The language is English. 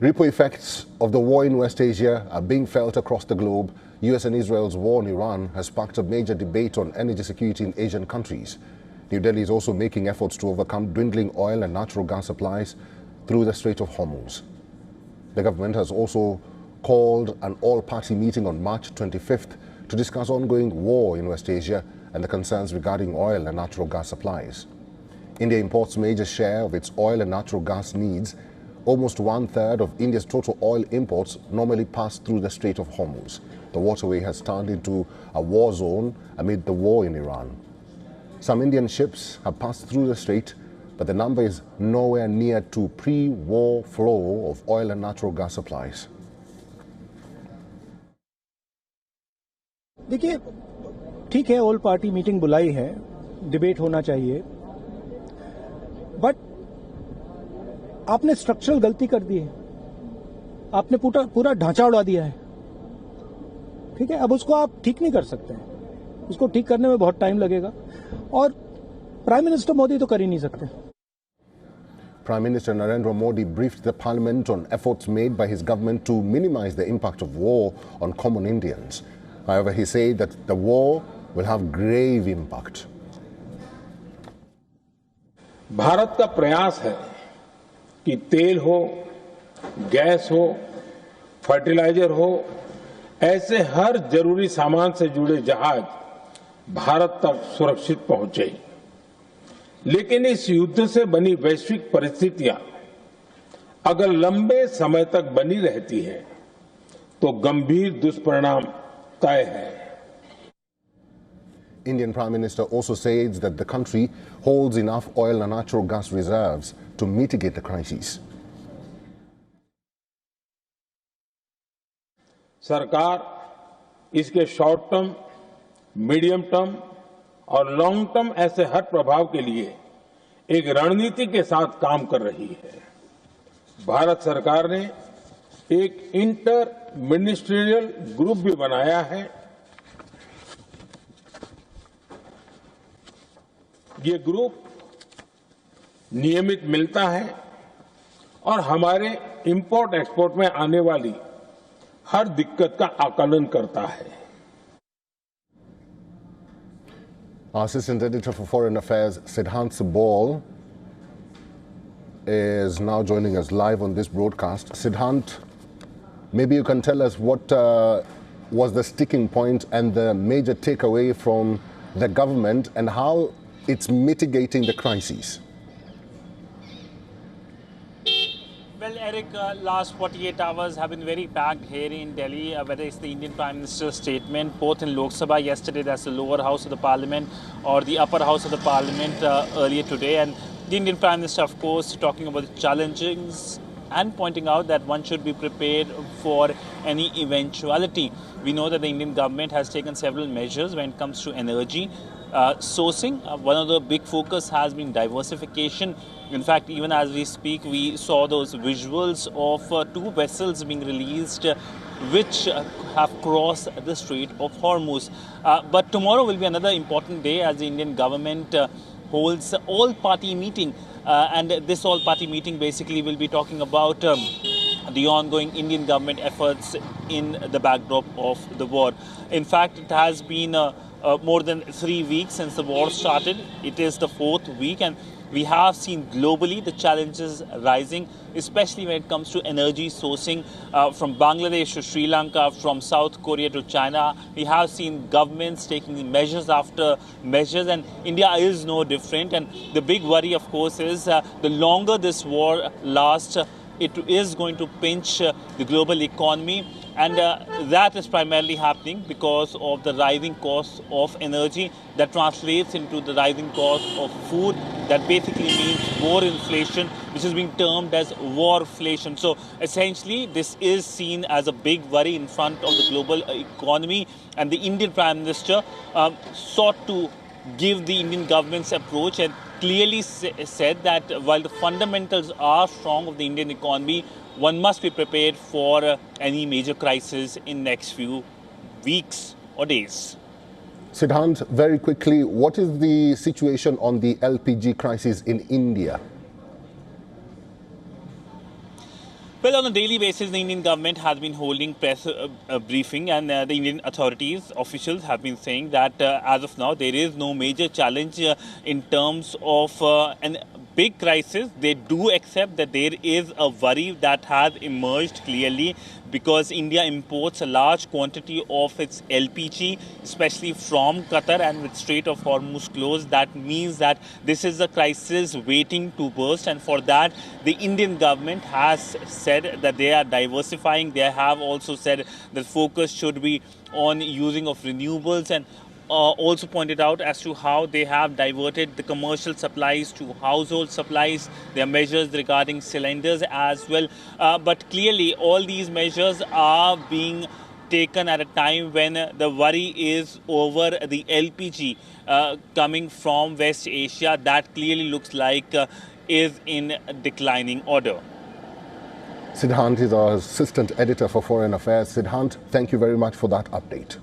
Ripple effects of the war in West Asia are being felt across the globe. US and Israel's war in Iran has sparked a major debate on energy security in Asian countries. New Delhi is also making efforts to overcome dwindling oil and natural gas supplies through the Strait of Hormuz. The government has also called an all-party meeting on March 25th to discuss ongoing war in West Asia and the concerns regarding oil and natural gas supplies. India imports major share of its oil and natural gas needs. Almost one-third of India's total oil imports normally pass through the Strait of Hormuz. The waterway has turned into a war zone amid the war in Iran. Some Indian ships have passed through the strait, but the number is nowhere near to pre-war flow of oil and natural gas supplies. देखिए, ठीक है, all party meeting बुलाई है, debate होना चाहिए, but आपने structural गलती कर दी है, आपने पूरा ढांचा उड़ा दिया है, ठीक है। अब उसको आप ठीक नहीं कर सकते हैं, उसको ठीक करने में बहुत टाइम लगेगा और प्राइम मिनिस्टर मोदी तो कर ही नहीं सकते। Prime Minister Narendra Modi briefed the parliament on efforts made by his government to minimize the impact of war on common Indians. However, he said that the war will have grave impact. Bharat का प्रयास है कि तेल हो, gas हो, fertiliser हो, ऐसे हर जरूरी सामान से जुड़े जहाज भारत तक सुरक्षित पहुंचे। लेकिन इस युद्ध से बनी वैश्विक परिस्थितियां अगर लंबे समय तक बनी रहती है तो गंभीर दुष्परिणाम तय है। Indian Prime Minister also says that the country holds enough oil and natural gas reserves to mitigate the crisis. सरकार इसके शॉर्ट टर्म, मीडियम टर्म और लॉन्ग टर्म ऐसे हर प्रभाव के लिए एक रणनीति के साथ काम कर रही है। भारत सरकार ने एक इंटर मिनिस्ट्रियल ग्रुप भी बनाया है। ये ग्रुप नियमित मिलता है और हमारे इंपोर्ट एक्सपोर्ट में आने वाली हर दिक्कत का आकलन करता है। Our Assistant Editor for Foreign Affairs, Siddhant Subal, is now joining us live on this broadcast. Siddhant, maybe you can tell us what was the sticking point and the major takeaway from the government and how it's mitigating the crisis. Well, Eric, last 48 hours have been very packed here in Delhi, whether it's the Indian Prime Minister's statement, both in Lok Sabha yesterday, that's the lower house of the parliament, or the upper house of the parliament earlier today. And the Indian Prime Minister, of course, talking about the challenges and pointing out that one should be prepared for any eventuality. We know that the Indian government has taken several measures when it comes to energy sourcing. One of the big focus has been diversification. In fact, even as we speak, we saw those visuals of two vessels being released which have crossed the Strait of Hormuz. But tomorrow will be another important day as the Indian government holds all-party meeting. And this all-party meeting basically will be talking about the ongoing Indian government efforts in the backdrop of the war. In fact, it has been more than 3 weeks since the war started. It is the 4th week, and we have seen globally the challenges rising, especially when it comes to energy sourcing from Bangladesh to Sri Lanka, from South Korea to China. We have seen governments taking measures after measures, and India is no different. And the big worry, of course, is the longer this war lasts, it is going to pinch the global economy. And that is primarily happening because of the rising cost of energy that translates into the rising cost of food. That basically means war inflation, which is being termed as warflation. So essentially, this is seen as a big worry in front of the global economy. And the Indian Prime Minister sought to give the Indian government's approach and clearly said that while the fundamentals are strong of the Indian economy, one must be prepared for any major crisis in next few weeks or days. Siddhant, very quickly, what is the situation on the LPG crisis in India? Well, on a daily basis, the Indian government has been holding press briefing, and the Indian authorities, officials have been saying that as of now, there is no major challenge in terms of an big crisis. They do accept that there is a worry that has emerged clearly because India imports a large quantity of its LPG, especially from Qatar, and with Strait of Hormuz closed, that means that this is a crisis waiting to burst, and for that, the Indian government has said that they are diversifying. They have also said that focus should be on using of renewables, and also pointed out as to how they have diverted the commercial supplies to household supplies. There are measures regarding cylinders as well. But clearly, all these measures are being taken at a time when the worry is over the LPG coming from West Asia. That clearly looks like is in declining order. Siddhant is our assistant editor for Foreign Affairs. Siddhant, thank you very much for that update.